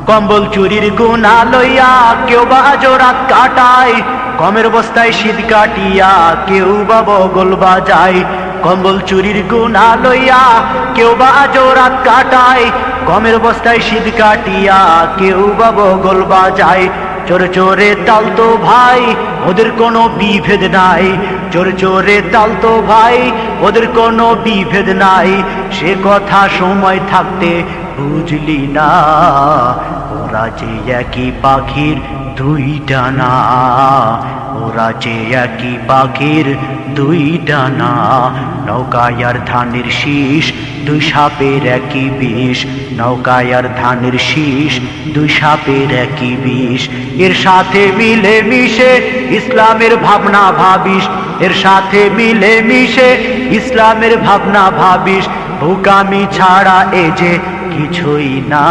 কম্বল চুরির গুণা লইয়া কেউ বা আজও রাত কাটায়, কমের বস্তায় শীত কাটিয়া কেউ বা বগল বাজায়। কম্বল চুরির গুণা লইয়া কেউ বা আজও রাত কাটায়, কমের বস্তায় শীত কাটিয়া কেউ বা বগল বাজায়। চোরে চোরে তাল তো ভাই ওদের কোনো বিভেদ নাই, চোরে চোরে তাল তো ভাই ওদের কোনো বিভেদ নাই। সে কথা সময় থাকতে বুঝলি না, ওরা যে একই পাখির দুই ডানা, ওরা যে একই পাখির দুই ডানা। নৌকায় আর ধানের শীষ দুই সাপের একই বিষ, নৌকায় আর ধানের শীষ দুই সাপের একই বিষ। এর সাথে মিলে মিশে ইসলামের ভাবনা ভাবিস, এর সাথে মিলে মিশে ইসলামের ভাবনা ভাবিস। বোকামি ছাড়া এ যে কিছুই না।